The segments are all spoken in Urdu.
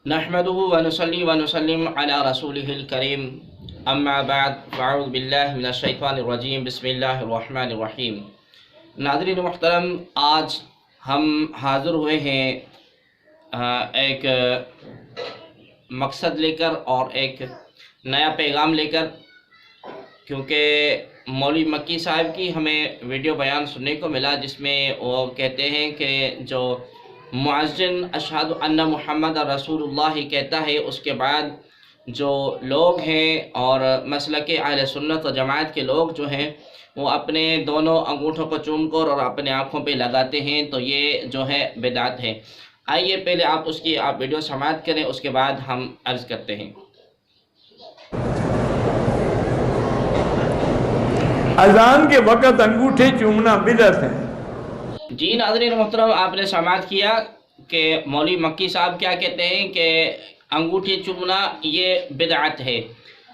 نحمده ونصلي ونسلم على رسوله الكريم اما بعد فاعوذ باللہ من الشیطان الرجیم بسم اللہ الرحمن الرحیم۔ ناظرین محترم، آج ہم حاضر ہوئے ہیں ایک مقصد لے کر اور ایک نیا پیغام لے کر، کیونکہ مولوی مکی صاحب کی ہمیں ویڈیو بیان سننے کو ملا جس میں وہ کہتے ہیں کہ جو معزن اشہد ان محمد رسول اللہ کہتا ہے، اس کے بعد جو لوگ ہیں اور مسلک اہل سنت و جماعت کے لوگ جو ہیں وہ اپنے دونوں انگوٹھوں کو چوم کر اور اپنے آنکھوں پہ لگاتے ہیں، تو یہ جو ہے بدعت ہے۔ آئیے پہلے آپ اس کی ویڈیو سماعت کریں، اس کے بعد ہم عرض کرتے ہیں۔ اذان کے وقت انگوٹھے چومنا بدعت ہے۔ جی ناظرین محترم، آپ نے سماعت کیا کہ مولوی مکی صاحب کیا کہتے ہیں کہ انگوٹھی چومنا یہ بدعت ہے۔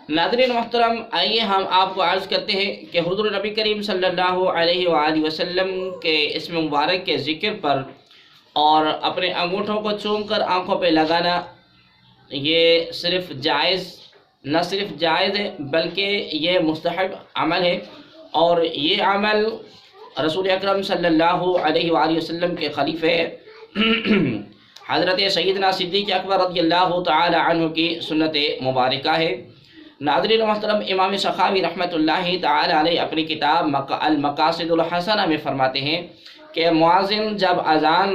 ناظرین محترم، آئیے ہم آپ کو عرض کرتے ہیں کہ حضور نبی کریم صلی اللہ علیہ وآلہ وسلم کے اسم مبارک کے ذکر پر اور اپنے انگوٹھوں کو چوم کر آنکھوں پہ لگانا یہ صرف جائز، نہ صرف جائز ہے بلکہ یہ مستحب عمل ہے، اور یہ عمل رسول اکرم صلی اللہ علیہ وآلہ وسلم کے خلیفہ حضرت سیدنا صدیق اکبر رضی اللہ تعالی عنہ کی سنت مبارکہ ہے۔ ناظرین محترم، امام سخاوی رحمۃ اللہ تعالی علیہ اپنی کتاب المقاصد الحسنہ میں فرماتے ہیں کہ مؤذن جب اذان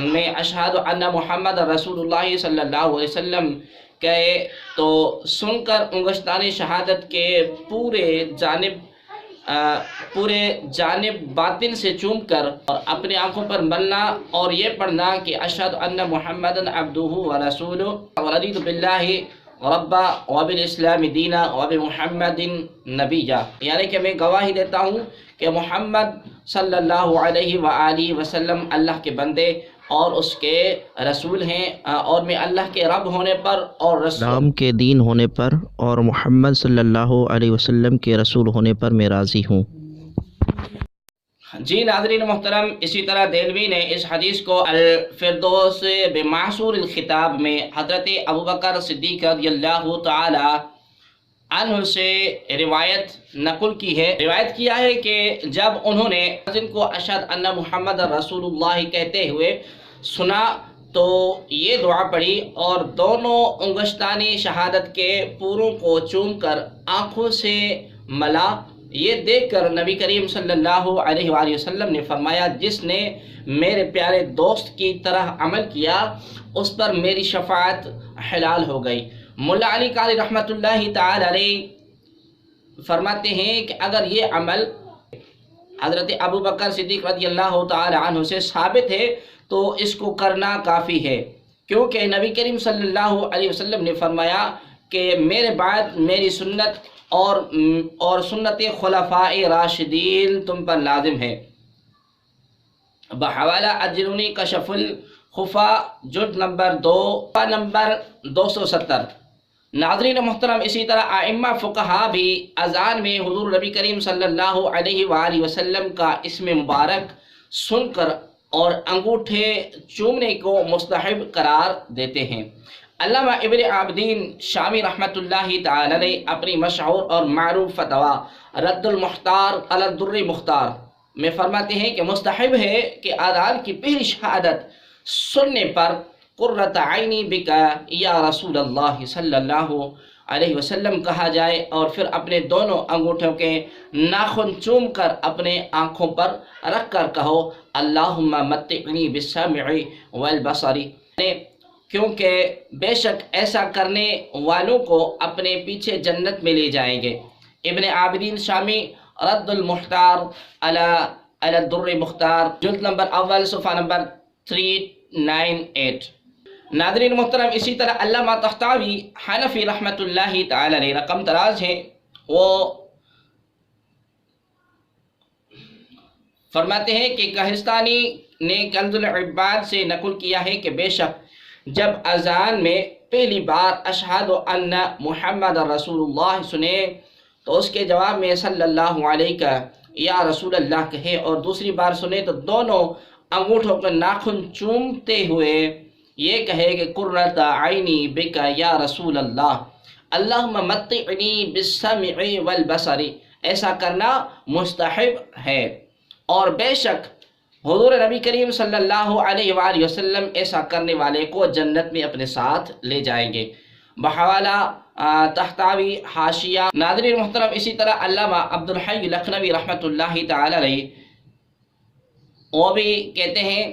میں اشہد ان محمد رسول اللہ صلی اللہ علیہ وسلم کہے تو سن کر انگشتان شہادت کے پورے جانب باطن سے چوم کر اور اپنے آنکھوں پر ملنا اور یہ پڑھنا کہ اشہد ان محمدً عبدہ ورسولہ ورضیت باللہ ربا وبالاسلام دینا وبمحمد نبیا، یعنی کہ میں گواہی دیتا ہوں کہ محمد صلی اللہ علیہ وآلہ وسلم اللہ کے بندے اور اس کے رسول ہیں، اور میں اللہ کے رب ہونے پر اور اسلام کے دین ہونے پر اور محمد صلی اللہ علیہ وسلم کے رسول ہونے پر میں راضی ہوں۔ جی ناظرین محترم، اسی طرح دہلوی نے اس حدیث کو الفردوس بمعصور الخطاب میں حضرت ابوبکر صدیق رضی اللہ تعالی عنہ سے روایت نقل کی ہے۔ روایت کیا ہے کہ جب انہوں نے مؤذن کو اشہد ان محمد رسول اللہ کہتے ہوئے سنا تو یہ دعا پڑھی اور دونوں انگشتان شہادت کے پوروں کو چوم کر آنکھوں سے ملا۔ یہ دیکھ کر نبی کریم صلی اللہ علیہ وآلہ وسلم نے فرمایا، جس نے میرے پیارے دوست کی طرح عمل کیا اس پر میری شفاعت حلال ہو گئی۔ مولا علی قاری رحمۃ اللہ تعالی علیہ فرماتے ہیں کہ اگر یہ عمل حضرت ابوبکر صدیق رضی اللہ تعالی عنہ سے ثابت ہے تو اس کو کرنا کافی ہے، کیونکہ نبی کریم صلی اللہ علیہ وسلم نے فرمایا کہ میرے بعد میری سنت اور سنت خلفاء راشدین تم پر لازم ہے۔ بحوالہ اجرونی کشف الخفا جلد نمبر 2 نمبر 270۔ ناظرین محترم، اسی طرح ائمہ فقہا بھی اذان میں حضور نبی کریم صلی اللہ علیہ وآلہ وسلم کا اسم مبارک سن کر اور انگوٹھے چومنے کو مستحب قرار دیتے ہیں۔ علامہ ابن عابدین شامی رحمۃ اللہ تعالی علیہ اپنی مشہور اور معروف فتویٰ رد المختار علی الدر مختار میں فرماتے ہیں کہ مستحب ہے کہ اذان کی پہلی شہادت سننے پر قرۃ عینی بکا یا رسول اللہ صلی اللہ علیہ وسلم کہا جائے، اور پھر اپنے دونوں انگوٹھوں کے ناخن چوم کر اپنے آنکھوں پر رکھ کر کہو اللہم متعنی بالسمع والبصر، کیونکہ بے شک ایسا کرنے والوں کو اپنے پیچھے جنت میں لے جائیں گے۔ ابن عابدین شامی رد المختار علی الدر مختار جلد نمبر 1 صفحہ نمبر 398۔ ناظرین محترم، اسی طرح علامہ طحطاوی حنفی رحمۃ اللہ تعالی علیہ رقم دراز ہیں، وہ فرماتے ہیں کہ کہستانی نے کنز العباد سے نقل کیا ہے کہ بے شک جب اذان میں پہلی بار اشہد ان محمد رسول اللہ سنے تو اس کے جواب میں صلی اللہ علیہ کا یا رسول اللہ کہے، اور دوسری بار سنے تو دونوں انگوٹھوں کو ناخن چومتے ہوئے یہ کہے کہ قرۃ عینی بک یا رسول اللہ، اللہم متعنی بالسمع والبصر، ایسا کرنا مستحب ہے، اور بے شک حضور نبی کریم صلی اللہ علیہ وآلہ وسلم ایسا کرنے والے کو جنت میں اپنے ساتھ لے جائیں گے۔ بحوالہ تحتاوی حاشیہ۔ ناظرین محترم، اسی طرح علامہ عبدالحی لکھنوی رحمۃ اللہ تعالی علیہ وہ بھی کہتے ہیں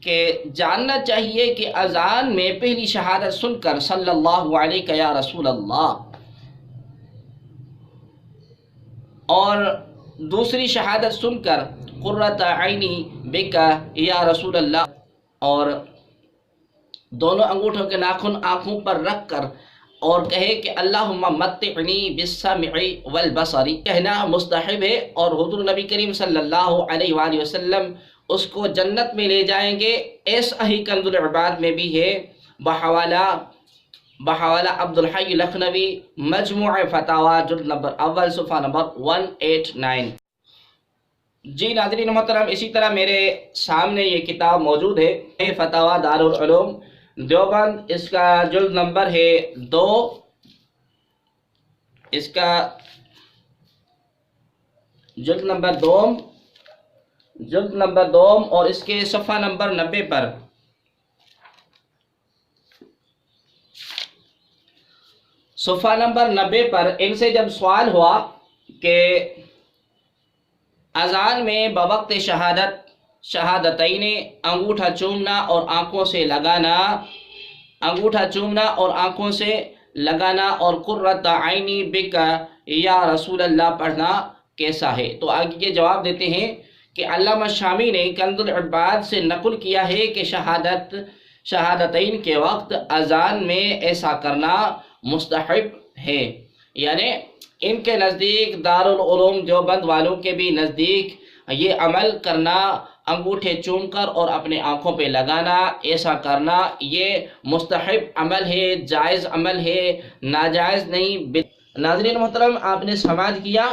کہ جاننا چاہیے کہ اذان میں پہلی شہادت سن کر صلی اللہ علیہ یا رسول اللہ، اور دوسری شہادت سن کر قرۃ عینی بک یا رسول اللہ، اور دونوں انگوٹھوں کے ناخن آنکھوں پر رکھ کر اور کہے کہ اللہم متعنی بالسمع والبصر، کہنا مستحب ہے، اور حضور نبی کریم صلی اللہ علیہ وآلہ وسلم اس کو جنت میں لے جائیں گے، ایسا ہی کنز العباد میں بھی ہے۔ بحوالہ عبدالحی لکھنوی مجموع فتاوی جلد نمبر اول صفحہ نمبر 189۔ جی ناظرین محترم، اسی طرح میرے سامنے یہ کتاب موجود ہے، فتاوی دارالعلوم دیوبند، اس کا جلد نمبر ہے 2، اس کا جلد نمبر 2 اور اس کے صفحہ نمبر 90 پر صفحہ نمبر 90 پر ان سے جب سوال ہوا کہ اذان میں بوقت شہادتین انگوٹھا چومنا اور آنکھوں سے لگانا اور قرۃ عینی بک یا رسول اللہ پڑھنا کیسا ہے، تو آگے یہ جواب دیتے ہیں کہ علامہ شامی نے کنز العباد سے نقل کیا ہے کہ شہادتین کے وقت اذان میں ایسا کرنا مستحب ہے، یعنی ان کے نزدیک دارالعلوم دیوبند والوں کے بھی نزدیک یہ عمل کرنا، انگوٹھے چوم کر اور اپنے آنکھوں پہ لگانا، ایسا کرنا یہ مستحب عمل ہے، جائز عمل ہے، ناجائز نہیں۔ ناظرین محترم، آپ نے سماعت کیا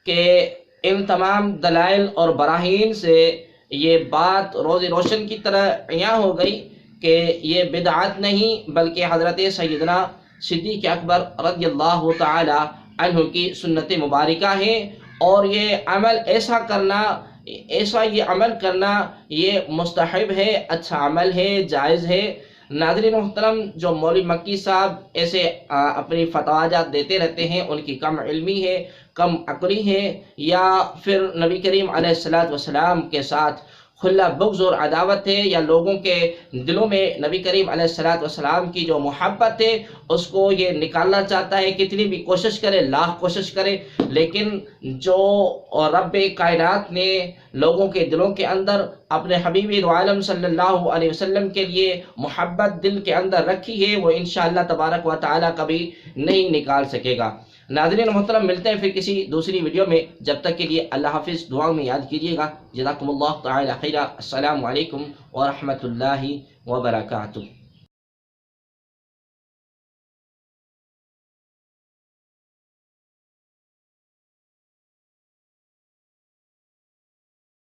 کہ ان تمام دلائل اور براہین سے یہ بات روشن کی طرح عیاں ہو گئی کہ یہ بدعت نہیں بلکہ حضرت سیدنا صدیق اکبر رضی اللہ تعالی عنہ کی سنت مبارکہ ہے، اور یہ عمل یہ عمل کرنا یہ مستحب ہے، اچھا عمل ہے، جائز ہے۔ ناظرین محترم، جو مولوی مکی صاحب ایسے اپنی فتواجات دیتے رہتے ہیں، ان کی کم علمی ہے، کم عقلی ہے، یا پھر نبی کریم علیہ السلام کے ساتھ کھلا بغض اور عداوت ہے، یا لوگوں کے دلوں میں نبی کریم علیہ السلام کی جو محبت ہے اس کو یہ نکالنا چاہتا ہے، کتنی بھی کوشش کرے، لاکھ کوشش کرے، لیکن جو رب کائنات نے لوگوں کے دلوں کے اندر اپنے حبیب عالم صلی اللہ علیہ وسلم کے لیے محبت دل کے اندر رکھی ہے، وہ انشاءاللہ تبارک و تعالی کبھی نہیں نکال سکے گا۔ ناظرین محترم، ملتے ہیں پھر کسی دوسری ویڈیو میں، جب تک کے لیے اللہ حافظ، دعاؤں میں یاد کیجیے گا۔ جزاکم اللہ تعالی خیرا۔ السلام علیکم ورحمۃ اللہ وبرکاتہ۔